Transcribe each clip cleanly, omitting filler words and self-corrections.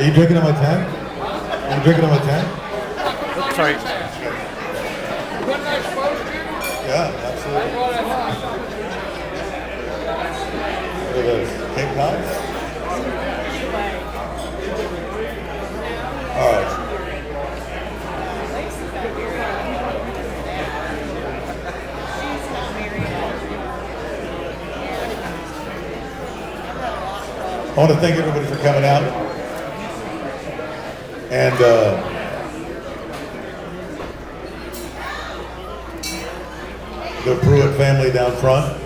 Are you drinking on my tank? Are you drinking on my tank? Oops, sorry. Yeah, absolutely. Look at those. Cape Cod? All right. I want to thank everybody for coming out. And the Pruett family down front.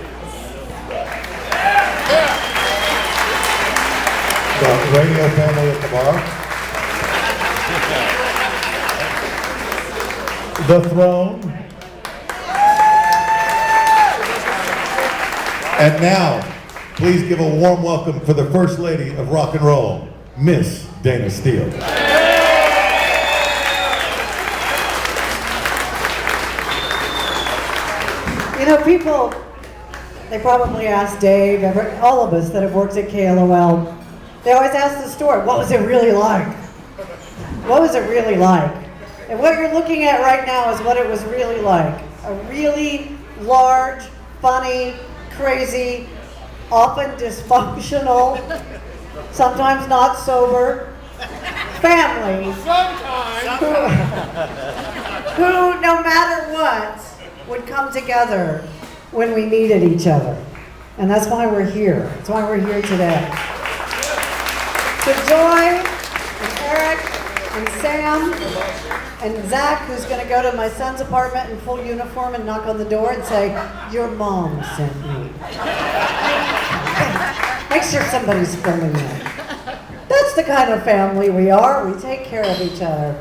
The radio family at the bar. The throne. And now, please give a warm welcome for the First Lady of Rock and Roll, Miss Dana Steele. You know, people, they probably ask Dave, all of us that have worked at KLOL, they always ask the story, what was it really like? What was it really like? And what you're looking at right now is what it was really like. A really large, funny, crazy, often dysfunctional, sometimes not sober, family who, no matter what, would come together when we needed each other. And that's why we're here. That's why we're here today. So Joy and Eric and Sam and Zach, who's going to go to my son's apartment in full uniform and knock on the door and say, "Your mom sent me." Make sure somebody's filming that. That's the kind of family we are. We take care of each other.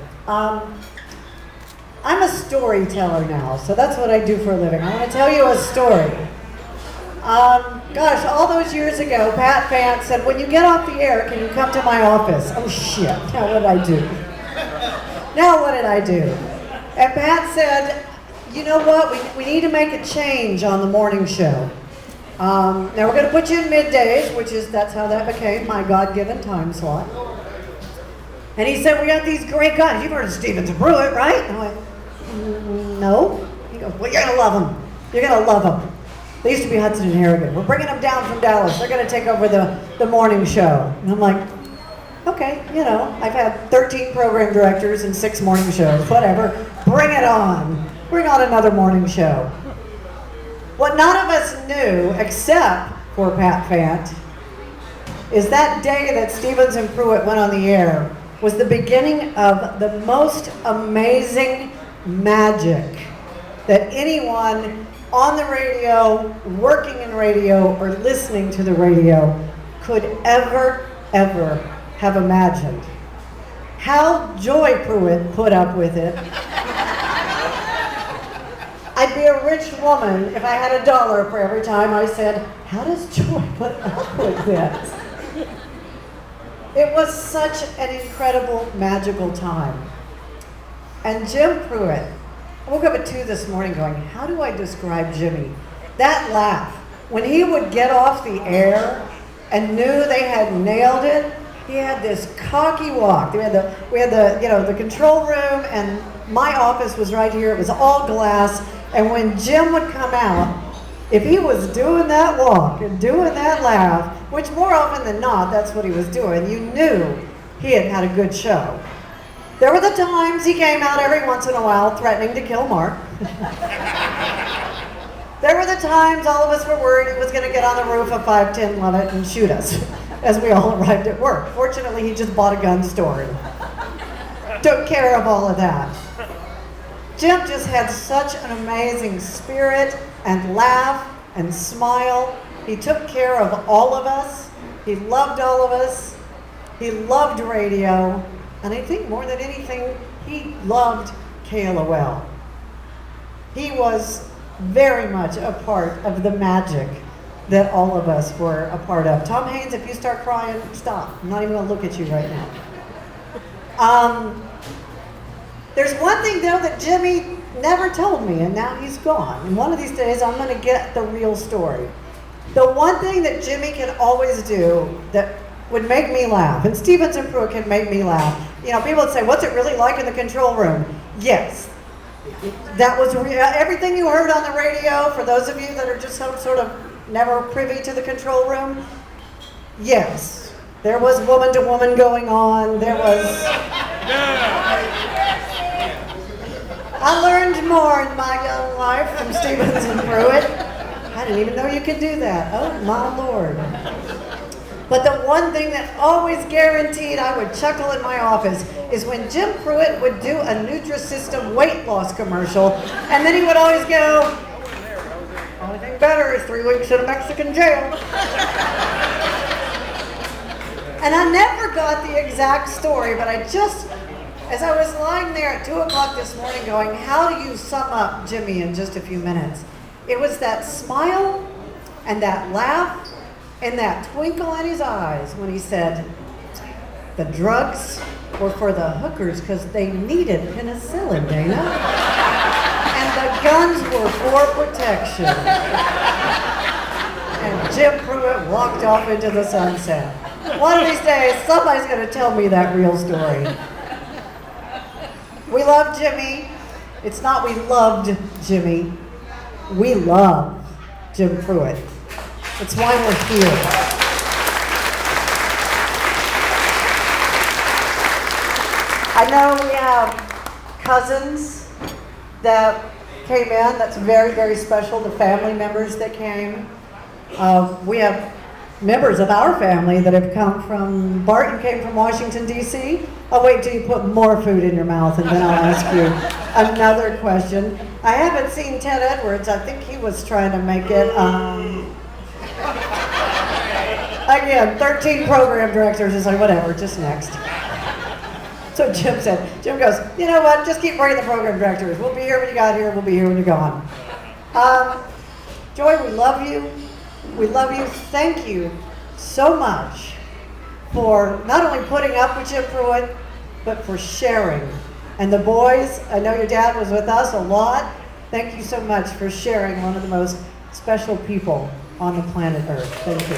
I'm a storyteller now, so that's what I do for a living. I want to tell you a story. Gosh, all those years ago, Pat Fant said, "When you get off the air, can you come to my office?" Oh shit, now what did I do? Now what did I do? And Pat said, "You know what, we need to make a change on the morning show. Now we're going to put you in middays," that's how that became my God-given time slot. And he said, "We got these great guys. You've heard of Jim Pruitt, right?" And I went, "No." He goes, "Well, you're going to love them. You're going to love them. They used to be Hudson and Harrigan. We're bringing them down from Dallas. They're going to take over the morning show." And I'm like, okay, you know, I've had 13 program directors and 6 morning shows, whatever. Bring it on. Bring on another morning show. What none of us knew, except for Pat Fant, is that day that Stevens and Pruitt went on the air was the beginning of the most amazing magic that anyone on the radio, working in radio, or listening to the radio could ever have imagined. How Joy Pruitt put up with it. I'd be a rich woman if I had $1 for every time I said, "How does Joy put up with this?" It was such an incredible, magical time. And Jim Pruitt, I woke up at 2 this morning going, how do I describe Jimmy? That laugh, when he would get off the air and knew they had nailed it, he had this cocky walk. We had the control room, and my office was right here. It was all glass. And when Jim would come out, if he was doing that walk and doing that laugh, which more often than not, that's what he was doing, you knew he had had a good show. There were the times he came out every once in a while threatening to kill Mark. There were the times all of us were worried he was going to get on the roof of 510 Levitt and shoot us as we all arrived at work. Fortunately, he just bought a gun store and took care of all of that. Jim just had such an amazing spirit and laugh and smile. He took care of all of us. He loved all of us. He loved radio. And I think more than anything, he loved KLOL. He was very much a part of the magic that all of us were a part of. Tom Haynes, if you start crying, stop. I'm not even going to look at you right now. There's one thing, though, that Jimmy never told me, and now he's gone. And one of these days, I'm going to get the real story. The one thing that Jimmy can always do that would make me laugh, and Stevens and Pruett can make me laugh. You know, people would say, what's it really like in the control room? Yes. That was everything you heard on the radio, for those of you that are just sort of never privy to the control room. Yes. There was woman to woman going on. There was... I learned more in my young life from Stevens and Pruett. I didn't even know you could do that. Oh, my Lord. But the one thing that always guaranteed I would chuckle in my office is when Jim Pruitt would do a Nutrisystem weight loss commercial, and then he would always go, only thing better is 3 weeks in a Mexican jail. And I never got the exact story, but I just, as I was lying there at 2 o'clock this morning going, how do you sum up Jimmy in just a few minutes? It was that smile and that laugh and that twinkle in his eyes when he said, the drugs were for the hookers because they needed penicillin, Dana. And the guns were for protection. And Jim Pruitt walked off into the sunset. One of these days, somebody's going to tell me that real story. We love Jimmy. It's not we loved Jimmy. We love Jim Pruitt. It's why we're here. I know we have cousins that came in. That's very, very special. The family members that came. We have members of our family that have come from, Barton came from Washington, D.C. I'll wait till you put more food in your mouth and then I'll ask you another question. I haven't seen Ted Edwards. I think he was trying to make it. Again, 13 program directors is like, whatever, just next. So Jim goes, you know what, just keep bringing the program directors. We'll be here when you got here, we'll be here when you're gone. Joy, we love you. We love you. Thank you so much for not only putting up with Jim Pruitt, but for sharing. And the boys, I know your dad was with us a lot. Thank you so much for sharing one of the most special people on the planet Earth. Thank you.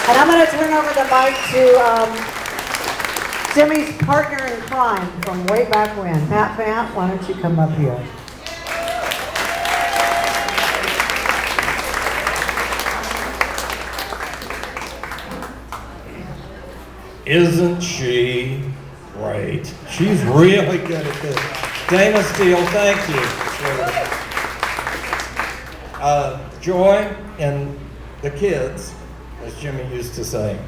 And I'm going to turn over the mic to Jimmy's partner in crime from way back when. Pat Fant, why don't you come up here? Isn't she great? She's really good at this. Dana Steele, thank you. Joy and the kids, as Jimmy used to say,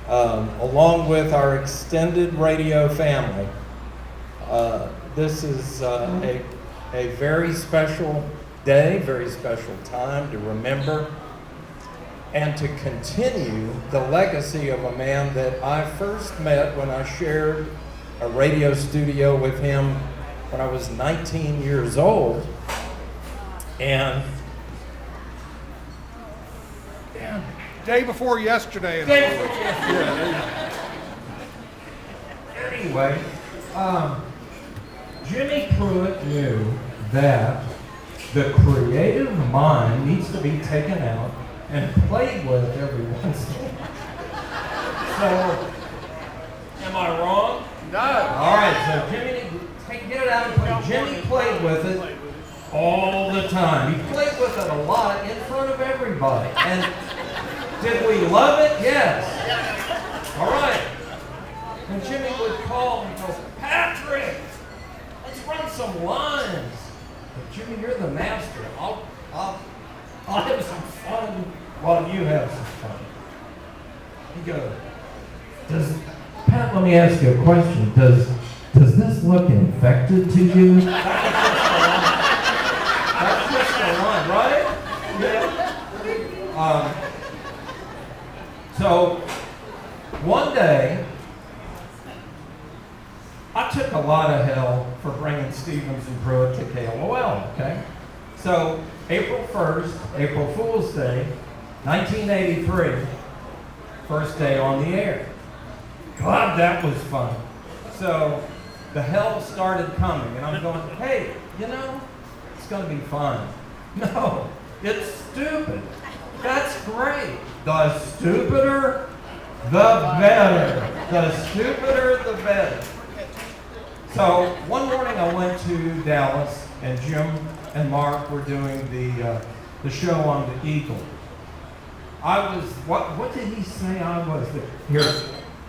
along with our extended radio family, this is a very special day, very special time to remember and to continue the legacy of a man that I first met when I shared a radio studio with him when I was 19 years old. And Day before yesterday. Anyway, Jimmy Pruitt knew that the creative mind needs to be taken out and played with every once in a while. So, am I wrong? No. All right, so Jimmy, get it out and play. Jimmy played with it all the time. He played with it a lot in front of everybody. And did we love it? Yes. All right. And Jimmy would call and go, Patrick, let's run some lines. But Jimmy, you're the master. I'll have some fun while you have some fun. He goes, Pat, let me ask you a question. Does this look infected to you? That's just a line, right? Yeah. So, one day, I took a lot of hell for bringing Stevens and Pruitt to KLOL, okay? So, April 1st, April Fool's Day, 1983, first day on the air. God, that was fun. So, the hell started coming, and I'm going, hey, you know, it's going to be fun. No, it's stupid. That's great. The stupider, the better. The stupider, the better. So one morning I went to Dallas, and Jim and Mark were doing the show on the Eagle. I was, what did he say I was? Here,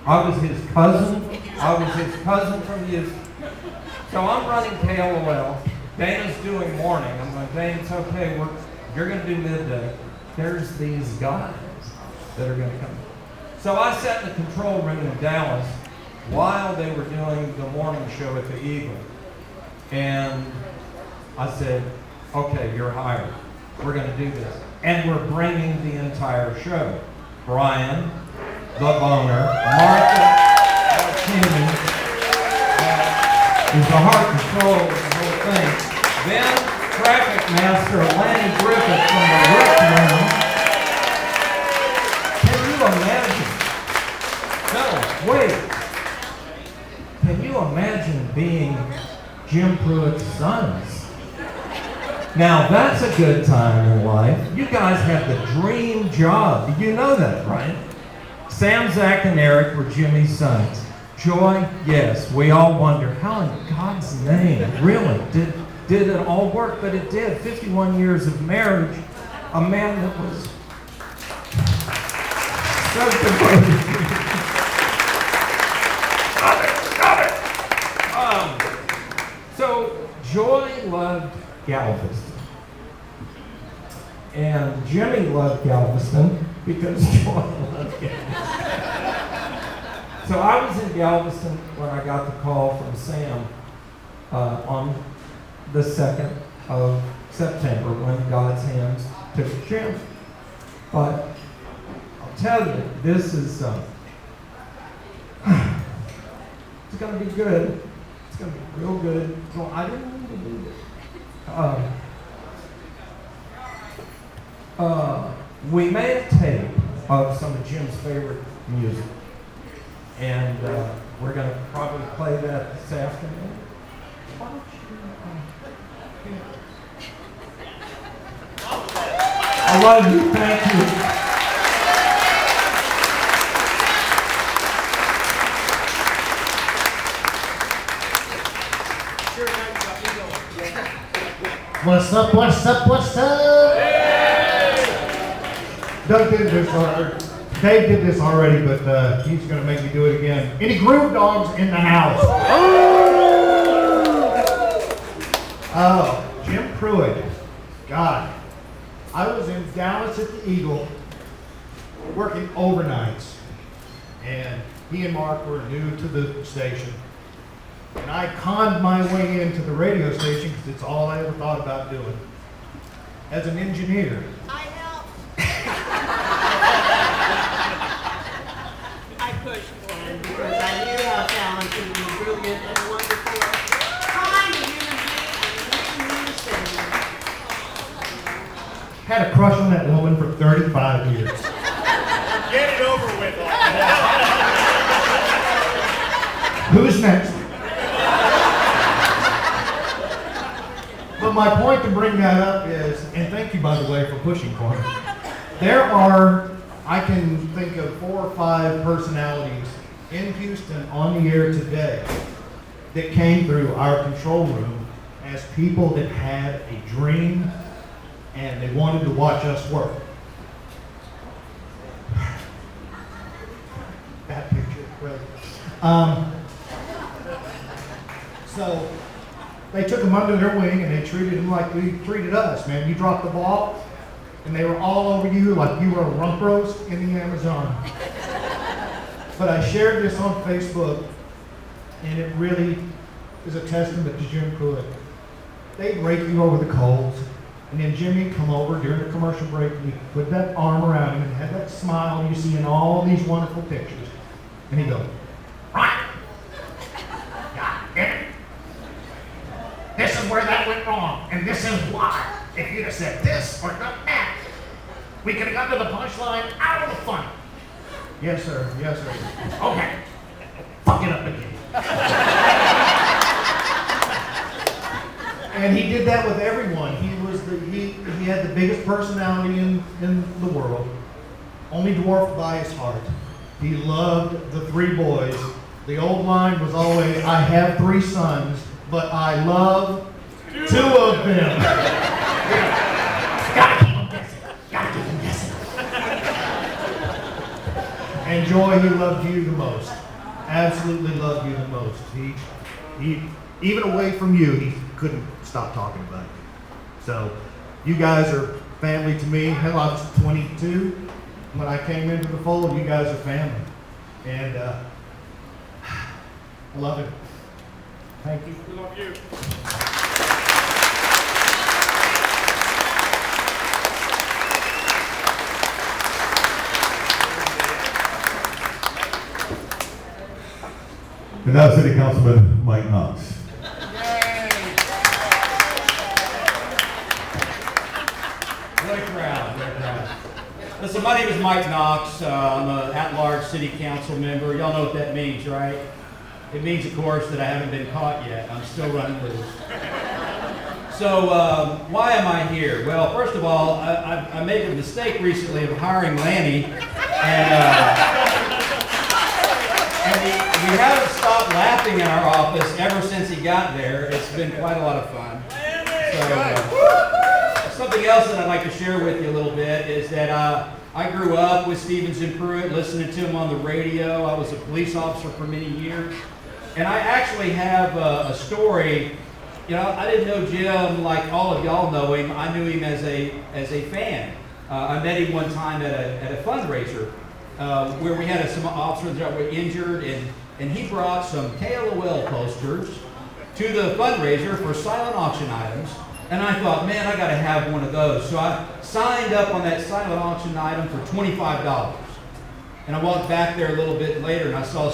I was his cousin. I was his cousin from Houston. So I'm running KLOL. Dana's doing morning. I'm going, Dana, it's okay. You're going to do midday. There's these guys that are going to come. So I sat in the control room in Dallas while they were doing the morning show at the Eagle. And I said, okay, you're hired. We're going to do this. And we're bringing the entire show. Brian, the boner, Martha, Timmy, is the heart and soul of the whole thing. Then traffic master Lanny Griffith from the Rec Room. Can you imagine? No, wait. Can you imagine being Jim Pruitt's sons? Now that's a good time in life. You guys have the dream job. You know that, right? Sam, Zach, and Eric were Jimmy's sons. Joy, yes. We all wonder, how in God's name, really, did it all work? But it did. 51 years of marriage. A man that was so devoted. Stop it! So Joy loved Galveston. And Jimmy loved Galveston because Joy loved Galveston. So I was in Galveston when I got the call from Sam on the 2nd of September when God's hands took Jim. But I'll tell you, this is, it's going to be good. It's going to be real good. So I didn't need to do this. We made a tape of some of Jim's favorite music. And we're going to probably play that this afternoon. Why don't you, I love you. Thank you. What's up, what's up, what's up? Doug did this already. Dave did this already, but he's going to make me do it again. Any groove dogs in the house? Oh, Jim Pruitt. God. I was in Dallas at the Eagle working overnights. And he and Mark were new to the station. And I conned my way into the radio station because it's all I ever thought about doing. As an engineer. I helped. I pushed for him because I knew how talented and brilliant and wonderful, kind human being and Had a crush on that woman for 35 years. Get it over with. Who's next? But my point to bring that up is, and thank you by the way for pushing for me, there are, I can think of 4 or 5 personalities in Houston on the air today that came through our control room as people that had a dream and they wanted to watch us work. That picture, right? So they took them under their wing and they treated them like we treated us, man. You dropped the ball and they were all over you like you were a rump roast in the Amazon. But I shared this on Facebook and it really is a testament to Jim Pruitt. They'd rake you over the coals and then Jimmy would come over during the commercial break and he'd put that arm around him and had that smile you see in all these wonderful pictures. And he'd go, right. God damn it. This is where that went wrong, and this is why. If you'd have said this or done that, we could have got to the punchline out of the fun. Yes, sir. Yes, sir. Okay. Fuck it up again. And he did that with everyone. He was he had the biggest personality in the world, only dwarfed by his heart. He loved the three boys. The old line was always, I have 3 sons, but I love 2 of them. Gotta keep them guessing. Gotta keep them guessing. And Joy, he loved you the most. Absolutely loved you the most. He even away from you, he couldn't stop talking about you. So, you guys are family to me. Hell, I was 22 when I came into the fold. You guys are family. And I love it. Thank you. We love you. And now City Councilman Mike Knox. What a crowd, what a crowd. Listen, my name is Mike Knox. I'm an at-large city council member. Y'all know what that means, right? It means, of course, that I haven't been caught yet. I'm still running loose. So, why am I here? Well, first of all, I made a mistake recently of hiring Lanny, and we haven't stopped laughing in our office ever since he got there. It's been quite a lot of fun. So, something else that I'd like to share with you a little bit is that I grew up with Jim Pruitt, listening to him on the radio. I was a police officer for many years. And I actually have a story. You know, I didn't know Jim like all of y'all know him. I knew him as a fan. I met him one time at a fundraiser where we had some officers that were injured, and he brought some KLOL posters to the fundraiser for silent auction items. And I thought, man, I got to have one of those. So I signed up on that silent auction item for $25. And I walked back there a little bit later and I saw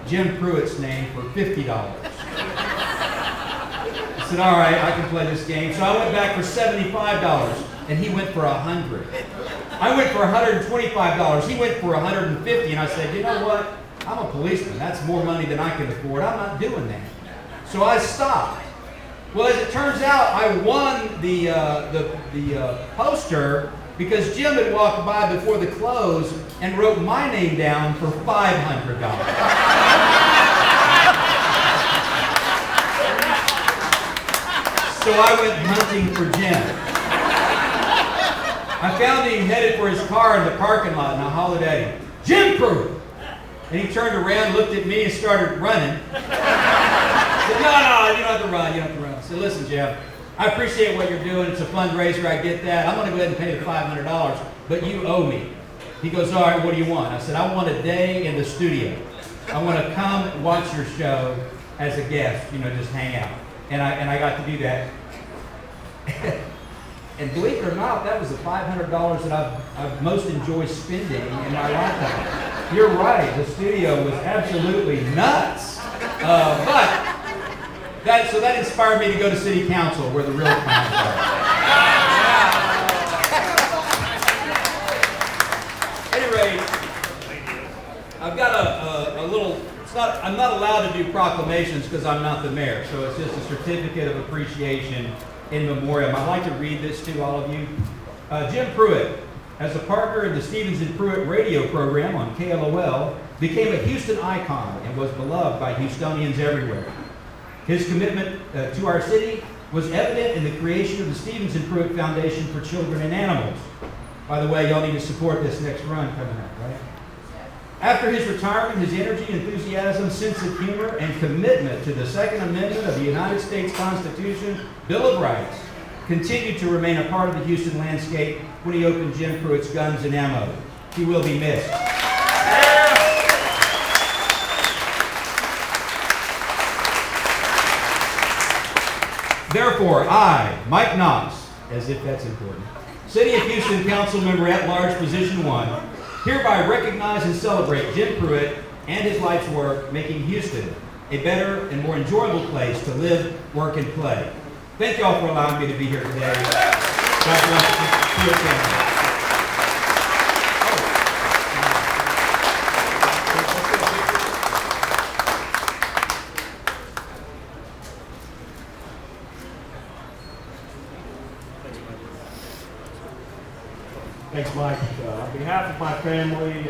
Jim Pruitt's name for $50. I said, all right, I can play this game. So I went back for $75 and he went for $100. I went for $125. He went for $150, and I said, you know what? I'm a policeman. That's more money than I can afford. I'm not doing that. So I stopped. Well, as it turns out, I won the poster because Jim had walked by before the close and wrote my name down for $500. So I went hunting for Jim. I found him headed for his car in the parking lot, and I hollered at him, Jim Pruitt! And he turned around, looked at me, and started running. I said, no, you don't have to run, you don't have to run. I said, listen, Jim, I appreciate what you're doing. It's a fundraiser, I get that. I'm going to go ahead and pay the $500, but you owe me. He goes, all right, what do you want? I said, I want a day in the studio. I want to come and watch your show as a guest, just hang out. And I got to do that. And believe it or not, that was the $500 that I've most enjoyed spending in my lifetime. You're right, the studio was absolutely nuts. So that inspired me to go to city council, where the real clowns are. Anyway, I've got a little. I'm not allowed to do proclamations because I'm not the mayor. So it's just a certificate of appreciation in memoriam. I'd like to read this to all of you. Jim Pruitt, as a partner in the Stevens and Pruitt radio program on KLOL, became a Houston icon and was beloved by Houstonians everywhere. His commitment to our city was evident in the creation of the Stevens and Pruitt Foundation for Children and Animals. By the way, y'all need to support this next run coming up, right? After his retirement, his energy, enthusiasm, sense of humor, and commitment to the Second Amendment of the United States Constitution, Bill of Rights, continued to remain a part of the Houston landscape when he opened Jim Pruitt's Guns and Ammo. He will be missed. Therefore, I, Mike Knox, as if that's important, City of Houston Council Member at Large, Position 1, hereby recognize and celebrate Jim Pruitt and his life's work, making Houston a better and more enjoyable place to live, work, and play. Thank y'all for allowing me to be here today. God bless you. Pruitt family. Thanks, Mike. On behalf of my family, we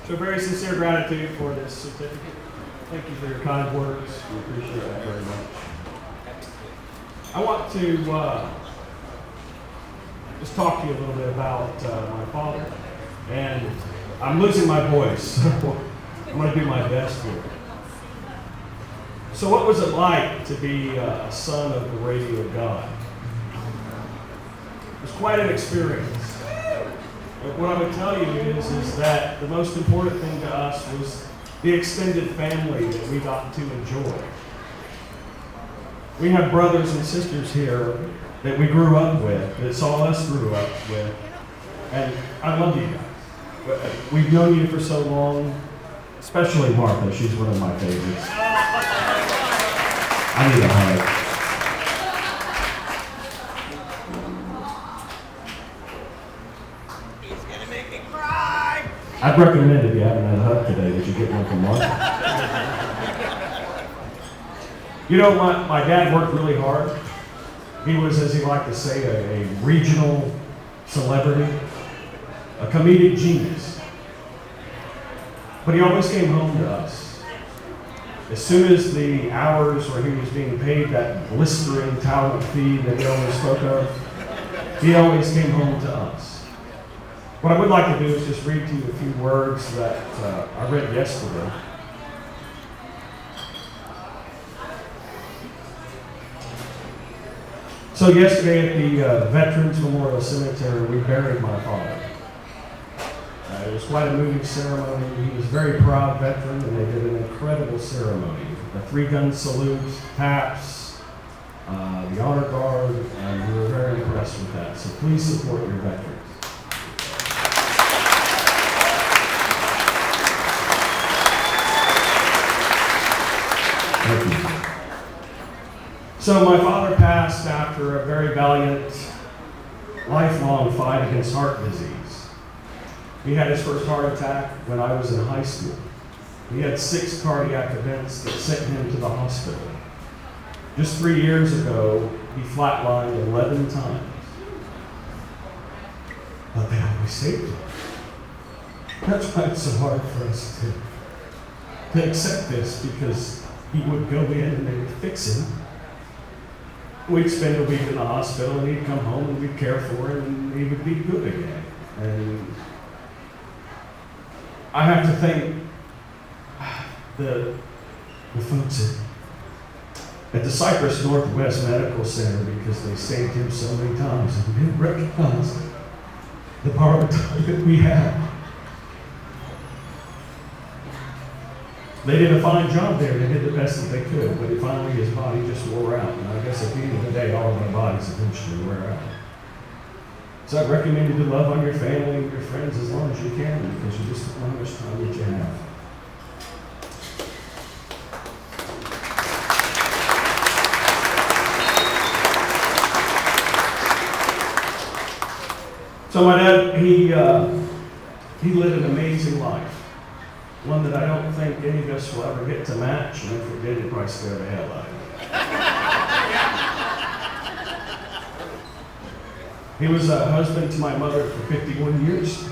show very sincere gratitude for this certificate. Thank you for your kind words. We appreciate that very much. I want to just talk to you a little bit about my father. And I'm losing my voice, so I'm going to do my best here. So what was it like to be a son of the radio God? It was quite an experience. But what I would tell you is that the most important thing to us was the extended family that we got to enjoy. We have brothers and sisters here that we grew up with, that saw us grow up with, and I love you guys. We've known you for so long, especially Martha. She's one of my favorites. I need a hug. He's gonna make me cry. I'd recommend if you haven't had a hug today that you get one from Martha. You know, my dad worked really hard. He was, as he liked to say, a regional celebrity, a comedic genius. But he always came home to us. As soon as the hours where he was being paid that blistering talent fee that he always spoke of, he always came home to us. What I would like to do is just read to you a few words that I read yesterday. So yesterday at the Veterans Memorial Cemetery, we buried my father. It was quite a moving ceremony. He was a very proud veteran, and they did an incredible ceremony. The 3-gun salute, taps, the honor guard, and we were very impressed with that. So please support your veterans. Thank you. So my father passed after a very valiant, lifelong fight against heart disease. He had his first heart attack when I was in high school. He had 6 cardiac events that sent him to the hospital. Just 3 years ago, he flatlined 11 times. But they always saved him. That's why it's so hard for us to accept this, because he would go in and they would fix him. We'd spend a week in the hospital and he'd come home and we'd care for him and he would be good again. And I have to thank the folks at the Cypress Northwest Medical Center, because they saved him so many times and didn't recognize the power of time that we have. They did a fine job there. They did the best that they could, but finally his body just wore out. And I guess at the end of the day, all of our bodies eventually wear out. So I recommend you to love on your family and your friends as long as you can, because you just don't know how much time that you have. So my dad, he lived an amazing life. One that I don't think any of us will ever get to match, and if we did, it'd probably scare the hell out of me. He was a husband to my mother for 51 years.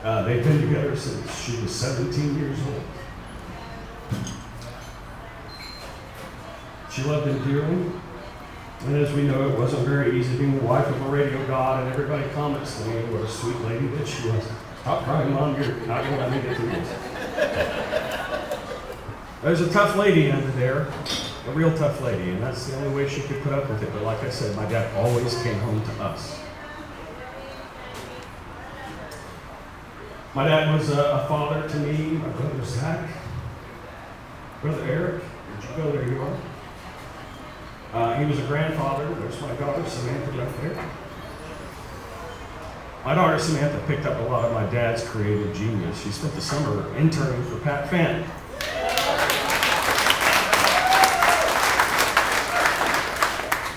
They've been together since she was 17 years old. She loved him dearly, and as we know, it wasn't very easy being the wife of a radio god, and everybody comments to me what a sweet lady that she was. Stop crying, Mom, you're not going to let me get through this. There's a tough lady under there, a real tough lady, and that's the only way she could put up with it. But like I said, my dad always came home to us. My dad was a father to me, my brother Zach, brother Eric. Did you go? There you are. He was a grandfather. There's my daughter Samantha right there. My daughter Samantha picked up a lot of my dad's creative genius. She spent the summer interning for Pat Fenton.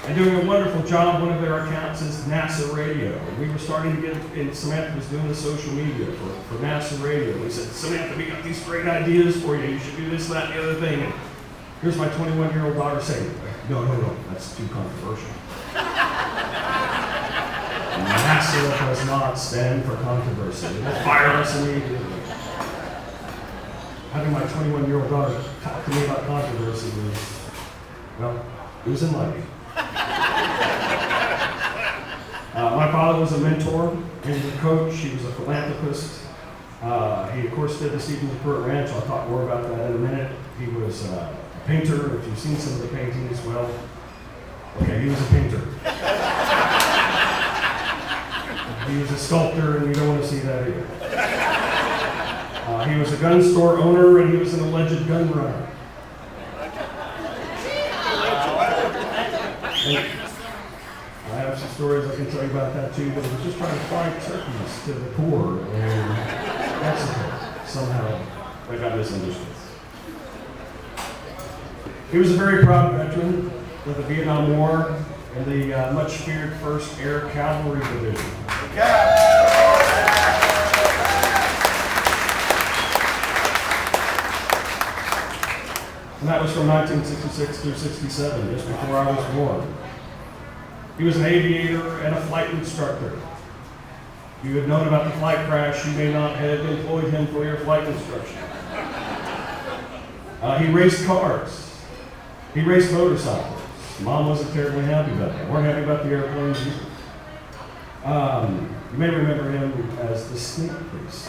And doing a wonderful job. One of their accounts is NASA Radio. We were starting to get, and Samantha was doing the social media for NASA Radio. We said, Samantha, we got these great ideas for you. You should do this, that, and the other thing. And here's my 21-year-old daughter saying, no, that's too controversial. NASA does not stand for controversy. It will fire us immediately. Having my 21-year-old daughter talk to me about controversy was, well, it was enlightening. My father was a mentor, he was a coach, he was a philanthropist. He, of course, did the Jim Pruitt Ranch. I'll talk more about that in a minute. He was a painter. If you've seen some of the paintings, well, okay, he was a painter. He was a sculptor, and you don't want to see that either. He was a gun store owner, and he was an alleged gun runner. I have some stories I can tell you about that too, but he was just trying to fly turkeys to the poor in Mexico. Somehow, I got misunderstood. He was a very proud veteran of the Vietnam War and the much feared 1st Air Cavalry Division. And that was from 1966 through 67, just before I was born. He was an aviator and a flight instructor. If you had known about the flight crash, you may not have employed him for your flight instruction. He raced cars. He raced motorcycles. Mom wasn't terribly happy about that. Weren't happy about the airplanes either. You may remember him as the Snake Priest.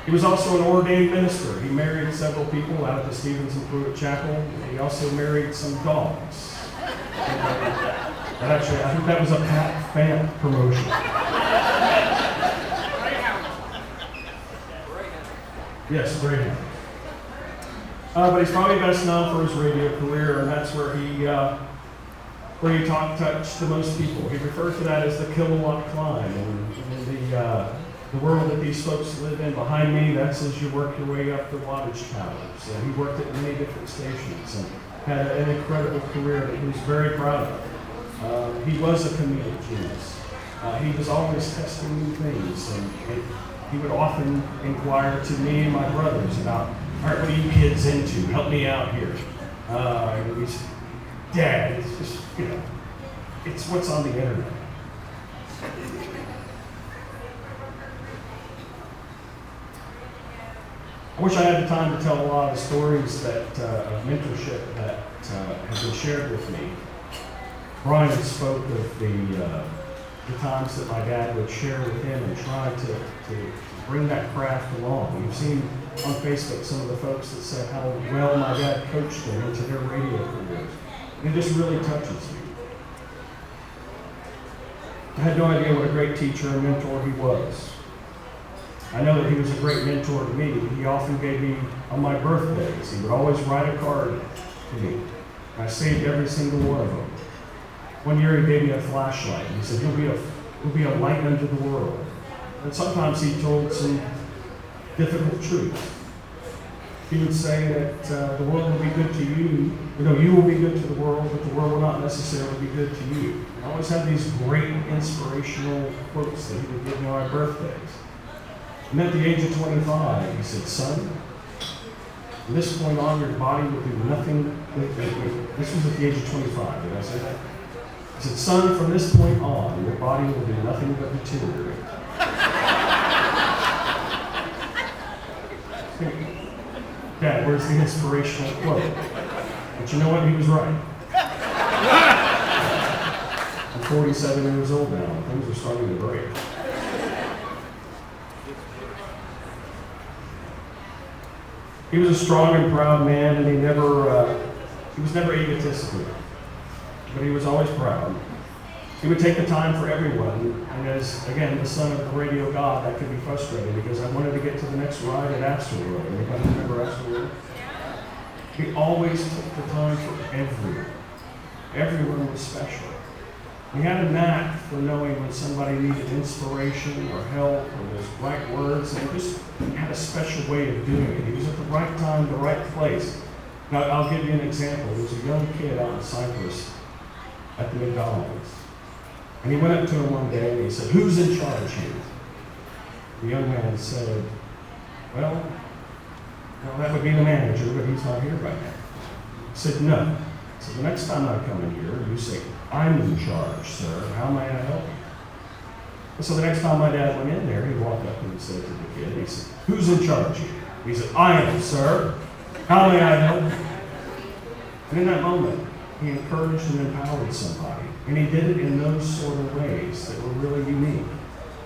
He was also an ordained minister. He married several people out at the Stevens and Pruett Chapel. He also married some dogs. Actually, I think that was a Pat Fant promotion. Yes, Greyhound. But he's probably best known for his radio career, and that's where he touched the most people. He referred to that as the kilowatt climb, and the world that these folks live in behind me, that's as you work your way up the wattage towers. And he worked at many different stations and had an incredible career that he was very proud of. He was a comedic genius. He was always testing new things, and he would often inquire to me and my brothers about, all right, what are you kids into? Help me out here. And we said, Dad, it's just, it's what's on the internet. I wish I had the time to tell a lot of the stories that of mentorship that have been shared with me. Brian spoke of the times that my dad would share with him and try to bring that craft along. You've seen on Facebook some of the folks that said how well my dad coached them into their radio careers. It just really touches me. I had no idea what a great teacher and mentor he was. I know that he was a great mentor to me. He often gave me, on my birthdays, he would always write a card to me. I saved every single one of them. One year he gave me a flashlight. He said, you'll be a light unto the world. And sometimes he told some difficult truths. He would say that the world will be good to you. You will be good to the world, but the world will not necessarily be good to you. I always had these great inspirational quotes that he would give me on my birthdays. And at the age of 25, he said, son, from this point on, your body will do nothing. This was at the age of 25, did I say that? He said, son, from this point on, your body will do nothing but deteriorate. Dad, where's the inspirational quote? But you know what? He was right. I'm 47 years old now, and things are starting to break. He was a strong and proud man, and he was never egotistical, but he was always proud. He would take the time for everyone, and as, again, the son of the radio god, that could be frustrating because I wanted to get to the next ride at Astroworld. Anybody remember Astroworld? He always took the time for everyone. Everyone was special. He had a knack for knowing when somebody needed inspiration or help or those right words, and he just had a special way of doing it. He was at the right time, the right place. Now, I'll give you an example. There was a young kid out in Cyprus at the McDonald's. And he went up to him one day and he said, who's in charge here? The young man said, well, that would be the manager, but he's not here right now. He said, no, So the next time I come in here, you say, I'm in charge, sir. How may I help you? And so the next time my dad went in there, he walked up and he said to the kid, he said, who's in charge here? He said, I am, sir. How may I help you? And in that moment, he encouraged and empowered somebody. And he did it in those sort of ways that were really unique.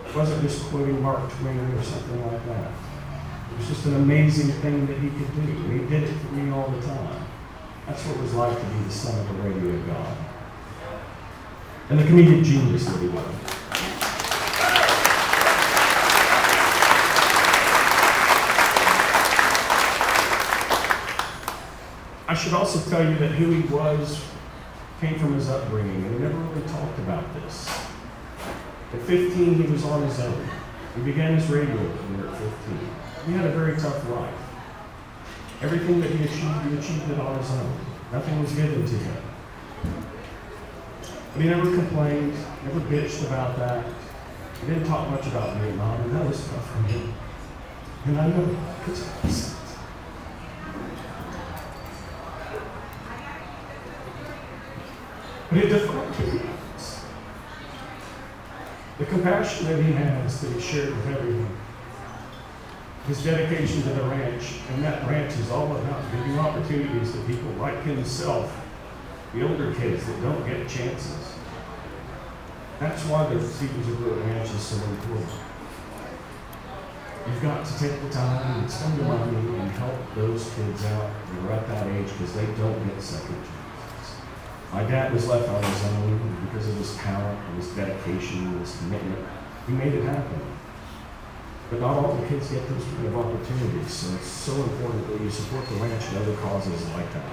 It wasn't just quoting Mark Twain or something like that. It was just an amazing thing that he could do. And he did it for me all the time. That's what it was like to be the son of a radio god. And the comedic genius that he was. I should also tell you that who he was came from his upbringing, and he never really talked about this. At 15, he was on his own. He began his radio career at 15. He had a very tough life. Everything that he achieved it on his own. Nothing was given to him. But he never complained, never bitched about that. He didn't talk much about Vietnam, and that was tough for him. And I know because of this. But it defined who he was. The compassion that he has, that he shared with everyone. His dedication to the ranch, and that ranch is all about giving opportunities to people like himself, the older kids that don't get chances. That's why the Stewardship Ranch is so important. You've got to take the time and spend the money and help those kids out that are at that age because they don't get second chances. My dad was left on his own because of his talent and his dedication and his commitment. He made it happen. But not all the kids get those kind of opportunities, so it's so important that you support the ranch and other causes like that.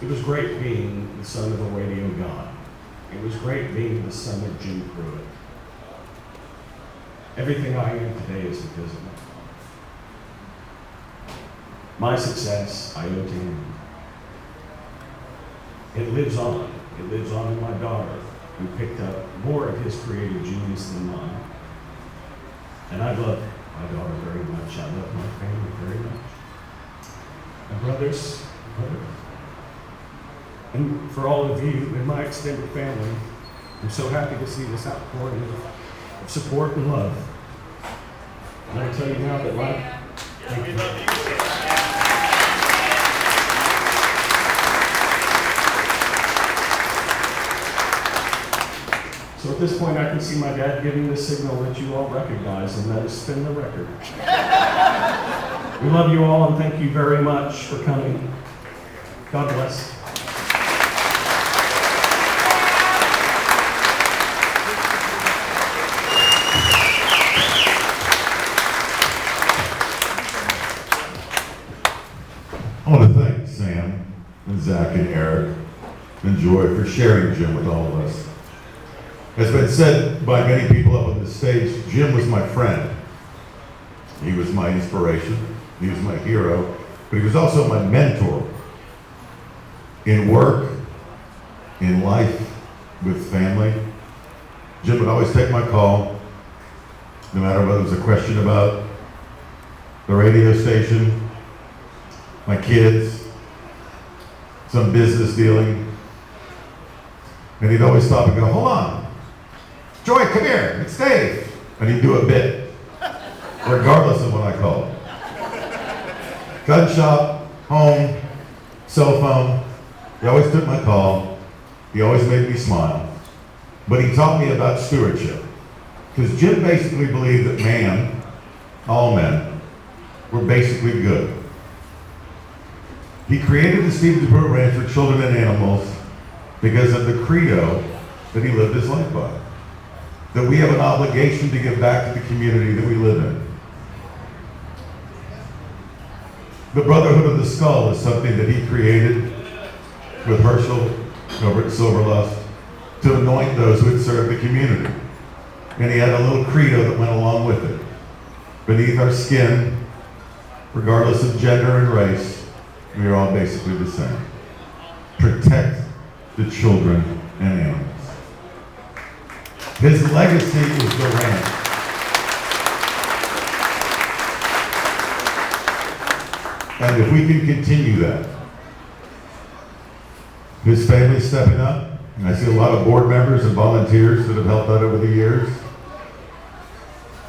It was great being the son of a radio god. It was great being the son of Jim Pruitt. Everything I am today is because of my father. My success, I owe to him. It lives on. It lives on in my daughter, who picked up more of his creative genius than mine. And I love my daughter very much. I love my family very much. My brothers, and for all of you in my extended family, I'm so happy to see this outpouring of support and love. And I tell you now that thank you. So at this point, I can see my dad giving the signal that you all recognize, and that is spin the record. We love you all, and thank you very much for coming. God bless. I want to thank Sam and Zach and Eric and Joy for sharing Jim with all of us. As been said by many people up on the stage, Jim was my friend. He was my inspiration. He was my hero, but he was also my mentor in work, in life, with family. Jim would always take my call, no matter whether it was a question about the radio station, my kids, some business dealing. And he'd always stop and go, hold on. Joy, come here, it's Dave. And he'd do a bit, regardless of what I called. Gun shop, home, cell phone. He always took my call. He always made me smile. But he taught me about stewardship. Because Jim basically believed that man, all men, were basically good. He created the Stewardship Ranch for children and animals because of the credo that he lived his life by. That we have an obligation to give back to the community that we live in. The Brotherhood of the Skull is something that he created with Herschel over at Silverlust to anoint those who had served the community. And he had a little credo that went along with it. Beneath our skin, regardless of gender and race, we are all basically the same. protect the children and animals. His legacy is the ranch. And if we can continue that, his family's stepping up, and I see a lot of board members and volunteers that have helped out over the years.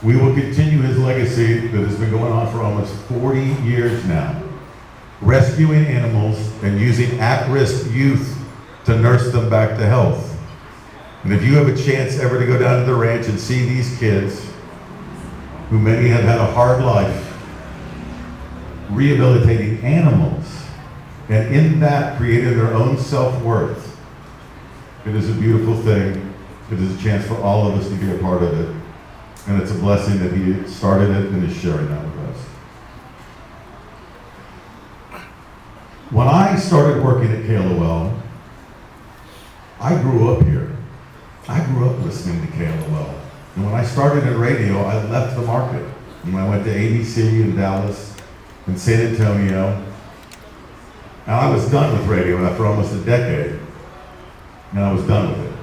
We will continue his legacy that has been going on for almost 40 years now, rescuing animals and using at-risk youth to nurse them back to health. And if you have a chance ever to go down to the ranch and see these kids, who many have had a hard life, rehabilitating animals, and in that creating their own self-worth, it is a beautiful thing. It is a chance for all of us to be a part of it. And it's a blessing that he started it and is sharing that with us. When I started working at KLOL, I grew up here. I grew up listening to KLOL. And when I started in radio, I left the market. And I went to ABC in Dallas and San Antonio. And I was done with radio after almost a decade. And I was done with it.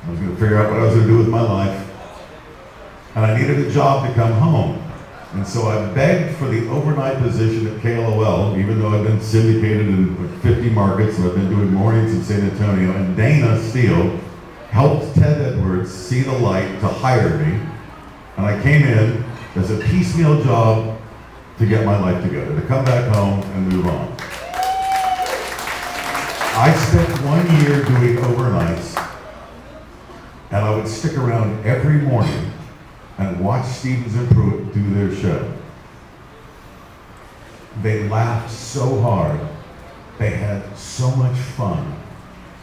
I was going to figure out what I was going to do with my life. And I needed a job to come home. And so I begged for the overnight position at KLOL, even though I've been syndicated in 50 markets, and I've been doing mornings in San Antonio. And Dana Steele helped Ted Edwards see the light to hire me. And I came in as a piecemeal job to get my life together, to come back home and move on. I spent 1 year doing overnights, and I would stick around every morning and watch Stevens and Pruitt do their show. They laughed so hard, they had so much fun,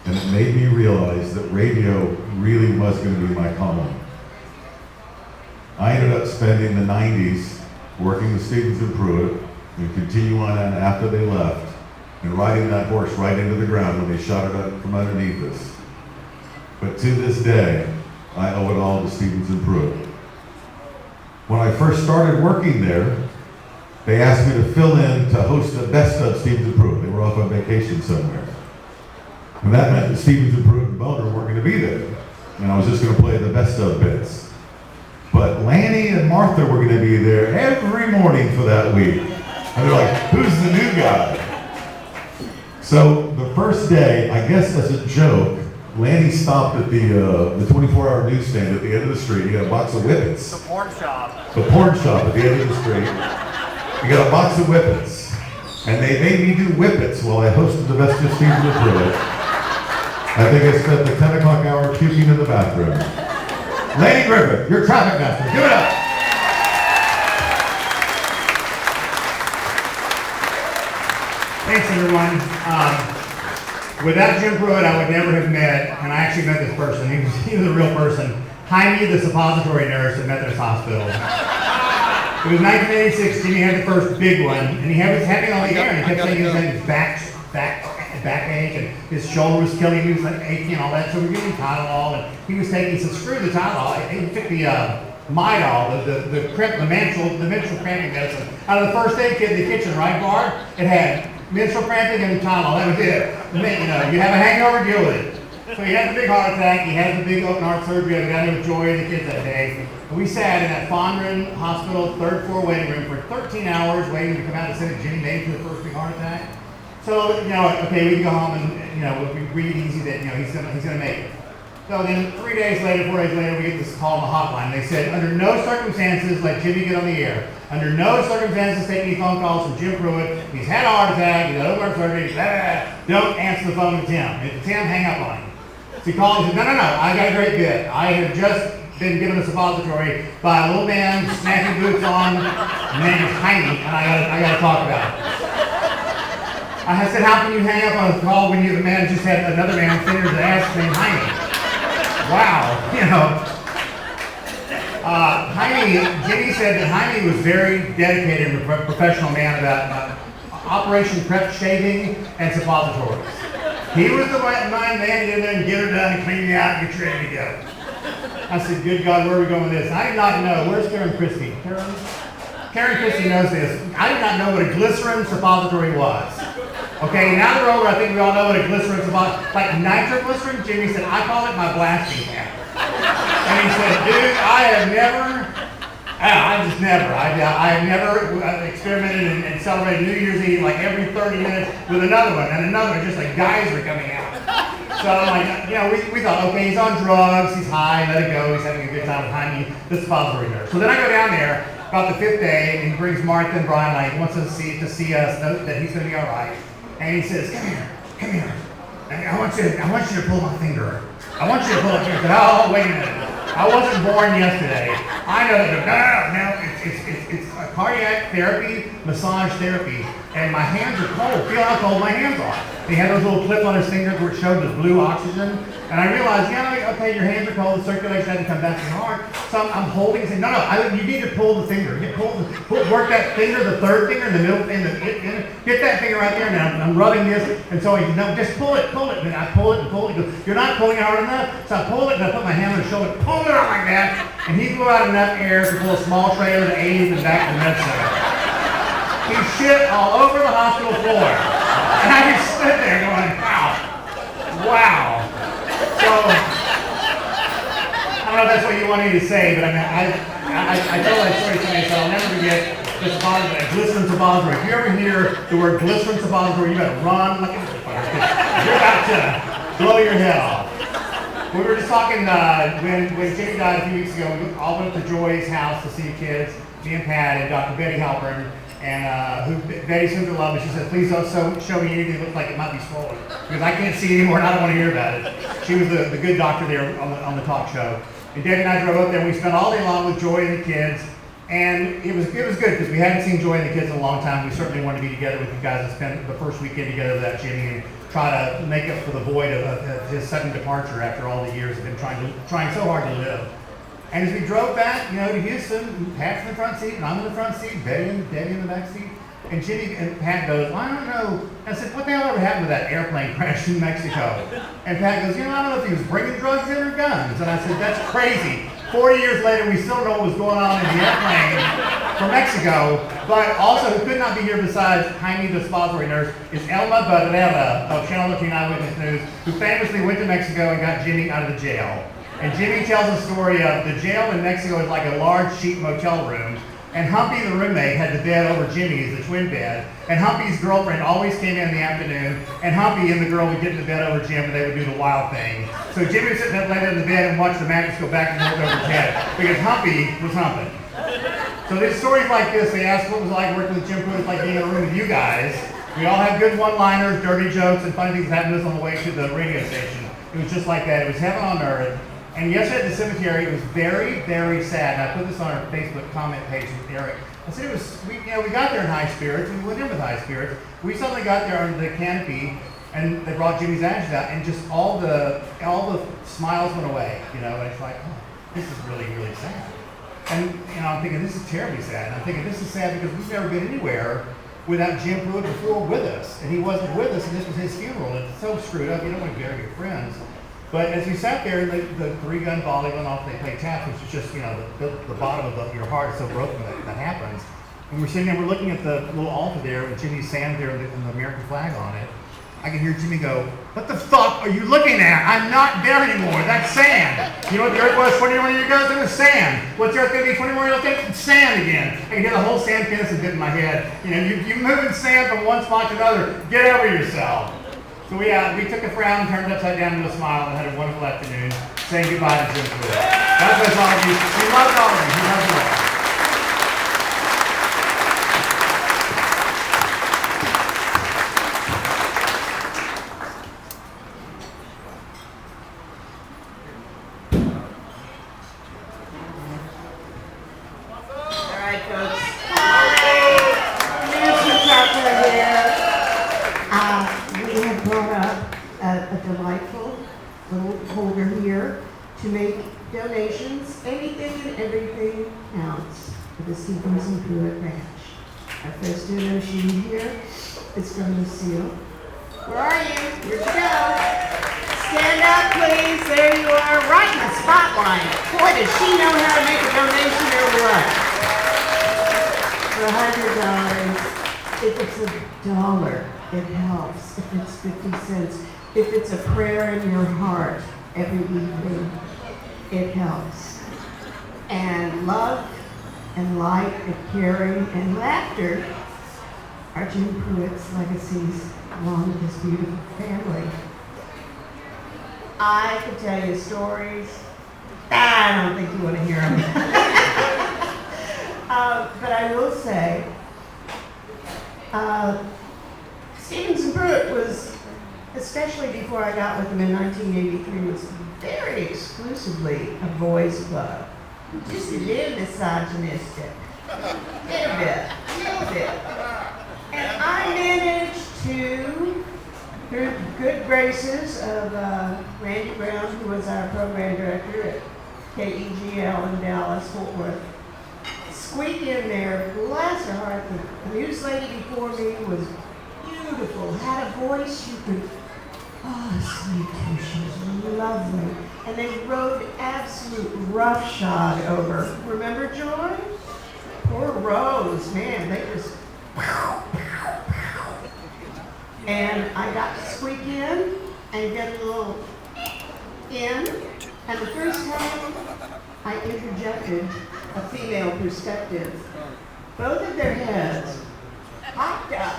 and it made me realize that radio really was going to be my calling. I ended up spending the 90s working with Stevens and Pruitt, and continue on after they left, and riding that horse right into the ground when they shot it up from underneath us. But to this day, I owe it all to Stevens and Pruitt. When I first started working there, they asked me to fill in to host the best of Stevens and Pruitt. They were off on vacation somewhere. And that meant that Stevens and Pruitt and Boner weren't going to be there. And I was just going to play the best of bits. But Lanny and Martha were going to be there every morning for that week. And they're like, who's the new guy? So the first day, I guess as a joke, Lanny stopped at the 24-hour newsstand at the end of the street. He got a box of whippets. The porn shop. The porn shop at the end of the street. He got a box of whippets. And they made me do whippets while I hosted the best of Stevens and Pruitt. I think I spent the 10 o'clock hour puking in the bathroom. Lanny Griffith, your traffic master. Give it up. Thanks, everyone. Without Jim Pruitt, I would never have met, and I actually met this person. He was a real person. Jaime, the suppository nurse at Methodist Hospital. It was 1986. Jimmy had the first big one, and he was having all the air, and he kept saying he was having his backache, and his shoulder was killing him. He was like aching and all that. So we were giving him Tylenol, and he was taking. He said, "Screw the Tylenol." He took the Midol, the menstrual cramping medicine, out of the first aid kit in the kitchen, right, Bart? It had menstrual cramping and Tylenol. That was it. You have a hangover, deal with it. So he had the big heart attack. He had the big open heart surgery. I got him with Joy and the kids that day. And we sat in that Fondren Hospital third floor waiting room for 13 hours waiting to come out and send Jimmy May for the first big heart attack. So okay, we can go home and we'll breathe easy that he's gonna make it. So then 4 days later, we get this call on the hotline. They said, under no circumstances let Jimmy get on the air. Under no circumstances take any phone calls from Jim Pruitt. He's had a heart attack, he's had open heart surgery, don't answer the phone to Tim. If Tim, hang up on him. So he called and said, no, I got a great bit. I have just been given a suppository by a little man, snapping boots on, his name is Jaime, and I got to talk about it. I said, how can you hang up on a call when the man just had another man finger his ass named Jaime? Wow, Jimmy said that Jaime was very dedicated and a professional man about Operation Prep shaving and suppositories. He was the right man to get in there and get her done and clean you out and get you ready to go. I said, good God, where are we going with this? I did not know. Where's Karen Christie? Karen Christie knows this. I did not know what a glycerin suppository was. Okay, now they're over. I think we all know what a glycerin is about. Like nitroglycerin, Jimmy said, I call it my blasting cap. And he said, dude, I have never experimented and celebrated New Year's Eve like every 30 minutes with another one and another one, just like guys were coming out. So like, we thought, okay, he's on drugs, he's high, let it go, he's having a good time behind me, this suppository nurse. So then I go down there about the 5th day, and he brings Martha and Brian, like, he wants us to see us, know that he's gonna be all right. And he says, come here. And I want you to pull my finger. I want you to pull my finger. Oh, wait a minute. I wasn't born yesterday. I know that. No, it's a cardiac therapy, massage therapy, and my hands are cold. Feel how cold my hands are. He had those little clips on his fingers where it showed the blue oxygen, and I realized, okay, your hands are cold, the circulation hasn't come back to your heart. So I'm holding it, saying, no, you need to pull the finger. Work that finger, the third finger, the middle finger, get that finger right there. Now I'm rubbing this, and so he said, no, just pull it. And I pull it and pull it. He goes, you're not pulling it hard enough. So I pull it and I put my hand on his shoulder, pull it out like that, and he blew out enough air to pull a small trailer to 80th and back to the med center. He shit all over the hospital floor. And I just stood there going, wow. So, I don't know if that's what you wanted me to say, but I mean, I told that story today, so I'll never forget this glycerin suppository. If you ever hear the word glycerin suppository, you better run like a motherfucker. You're about to blow your head off. We were just talking, when Jimmy died a few weeks ago, we all went to Joy's house to see the kids, me and Pat and Dr. Betty Halpern. And Betty seemed to love it. She said, please don't show me anything that looks like it might be swollen, because I can't see anymore and I don't want to hear about it. She was the good doctor there on the talk show. And Debbie and I drove up there, and we spent all day long with Joy and the kids. And it was good because we hadn't seen Joy and the kids in a long time. We certainly wanted to be together with you guys and spend the first weekend together without Jimmy and try to make up for the void of his sudden departure after all the years of him trying so hard to live. And as we drove back, to Houston, Pat's in the front seat, and I'm in the front seat, Betty and Debbie in the back seat, and Jimmy and Pat goes, well, I don't know. I said, what the hell ever happened to that airplane crash in Mexico? And Pat goes, I don't know if he was bringing drugs in or guns. And I said, that's crazy. 40 years later, we still don't know what was going on in the airplane from Mexico, but also who could not be here besides Jaime, the suppository nurse, is Elma Barrera of Channel 13 Eyewitness News, who famously went to Mexico and got Jimmy out of the jail. And Jimmy tells the story of the jail in Mexico is like a large cheap motel room, and Humpy, the roommate, had the bed over Jimmy's, the twin bed, and Humpy's girlfriend always came in the afternoon, and Humpy and the girl would get in the bed over Jim, and they would do the wild thing. So Jimmy would sit there laid in the bed and watch the mattress go back and forth over his head, because Humpy was humping. So there's stories like this. They asked what it was like working with Jim Pruitt, like being in a room with you guys. We all have good one-liners, dirty jokes, and funny things happened to us on the way to the radio station. It was just like that. It was heaven on earth. And yesterday at the cemetery, it was very, very sad. And I put this on our Facebook comment page with Eric. I said we got there in high spirits, and we went in with high spirits. We suddenly got there under the canopy, and they brought Jimmy's ashes out, and just all the smiles went away, and it's like, oh, this is really, really sad. And I'm thinking, this is terribly sad. And I'm thinking, this is sad because we've never been anywhere without Jim Pruitt before with us, and he wasn't with us, and this was his funeral. And it's so screwed up. You don't want to bury your friends. But as we sat there, the three-gun volley went off. They played taps, which is just, the bottom of your heart is so broken that happens. And we're sitting there, we're looking at the little altar there with Jimmy's sand there and the American flag on it. I can hear Jimmy go, what the fuck are you looking at? I'm not there anymore. That's sand. You know what the earth was 21 years ago? It was sand. What's the earth going to be 21 years ago? It's sand again. I can hear the whole sand pencil get in my head. You're moving sand from one spot to another. Get over yourself. So we took a frown, turned it upside down into a smile, and had a wonderful afternoon saying goodbye to Jim Pruitt. God bless all of you. He loves all of you. He loves you all. All right, folks. Nancy Tucker here. We have brought up a delightful little holder here to make donations. Anything and everything counts for the Stevens and Pruitt Ranch. Our first donation here is from Lucille. Where are you? Where'd you go? Stand up, please. There you are, right in the spotlight. Boy, does she know how to make a donation or what? For $100. If it's $1, it helps. If it's 50 cents, if it's a prayer in your heart every evening, it helps. And love and light and caring and laughter are Jim Pruitt's legacies along with his beautiful family. I could tell you stories. I don't think you want to hear them. But I will say, Stevenson Pruett was, especially before I got with him in 1983, was very exclusively a boys' club. Just a little misogynistic. A little bit. And I managed to, through the good graces of Randy Brown, who was our program director at KEGL in Dallas, Fort Worth, squeak in there. Bless her heart, the news lady before me was beautiful, had a voice you could sleep to. She was lovely. And they rode absolute roughshod over. Remember Joy? Poor Rose, man, they just and I got to squeak in and get a little in. And the first time I interjected a female perspective, both of their heads popped up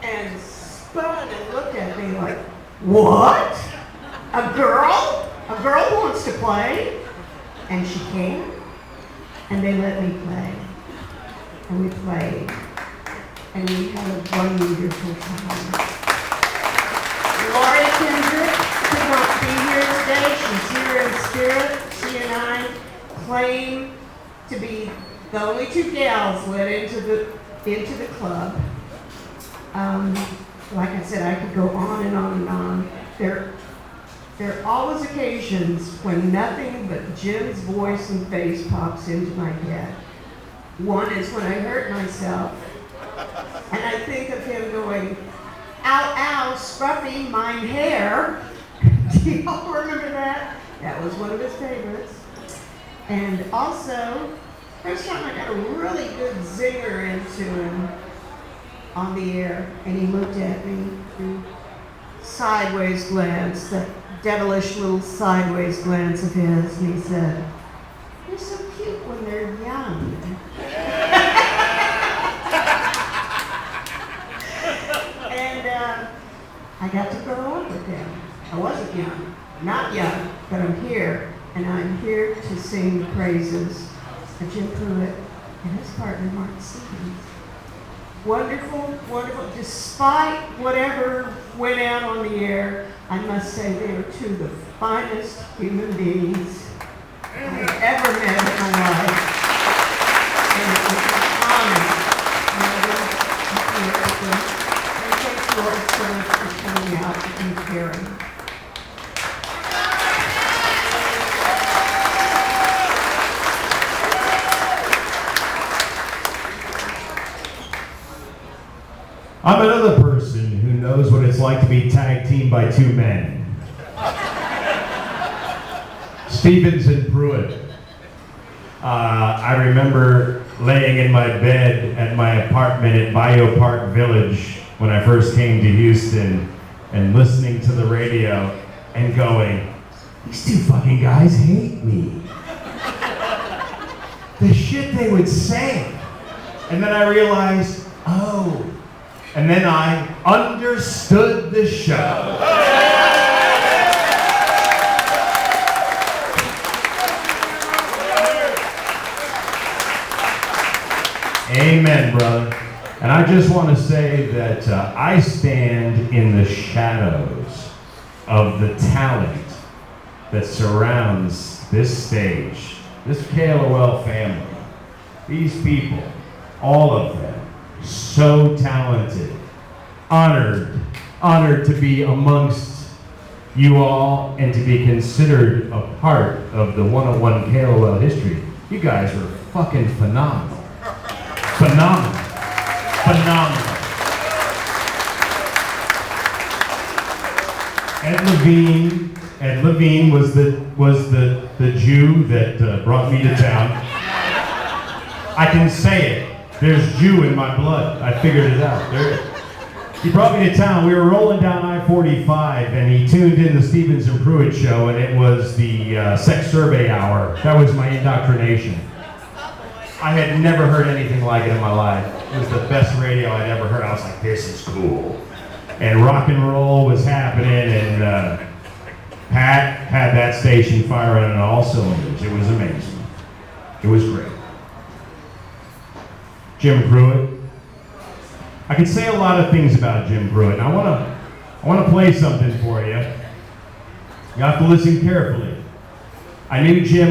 and spun and looked at me like, what? A girl? A girl wants to play? And she can. And they let me play. And we played. And we had a wonderful time. Lori Kendrick could not be here today. She's here in spirit. She and I claim to be the only two gals let into the club. Like I said, I could go on and on and on. There are always occasions when nothing but Jim's voice and face pops into my head. One is when I hurt myself, and I think of him going, ow, ow, scruffy, mine hair. Do you all remember that? That was one of his favorites. And also, first time I got a really good zinger into him on the air, and he looked at me through sideways glance, that devilish little sideways glance of his, and he said, "You're so cute when they're young." And I got to grow up with him. I wasn't young, not young, but I'm here, and I'm here to sing the praises of Jim Pruitt and his partner, Mark Stevens. Wonderful, wonderful. Despite whatever went out on the air, I must say they are two of the finest human beings I've ever met in my life. And it was an honor to be with them. And thank you all so much for coming out and caring. I'm another person who knows what it's like to be tag teamed by two men. Stevens and Pruett. I remember laying in my bed at my apartment at Bayou Park Village when I first came to Houston and listening to the radio and going, these two fucking guys hate me. The shit they would say. And then I realized, oh, and then I understood the show. Amen, brother. And I just want to say that I stand in the shadows of the talent that surrounds this stage, this KLOL family. These people, all of them, so talented, honored to be amongst you all and to be considered a part of the 101 KLOL history. You guys are fucking phenomenal. Phenomenal. Ed Levine was the Jew that brought me to town. I can say it. There's Jew in my blood. I figured it out. He brought me to town. We were rolling down I-45, and he tuned in the Stevens and Pruitt show, and it was the sex survey hour. That was my indoctrination. I had never heard anything like it in my life. It was the best radio I'd ever heard. I was like, this is cool. And rock and roll was happening, and Pat had that station firing on all cylinders. It was amazing. It was great. Jim Pruitt. I could say a lot of things about Jim Pruitt, and I want to play something for you. You have to listen carefully. I knew Jim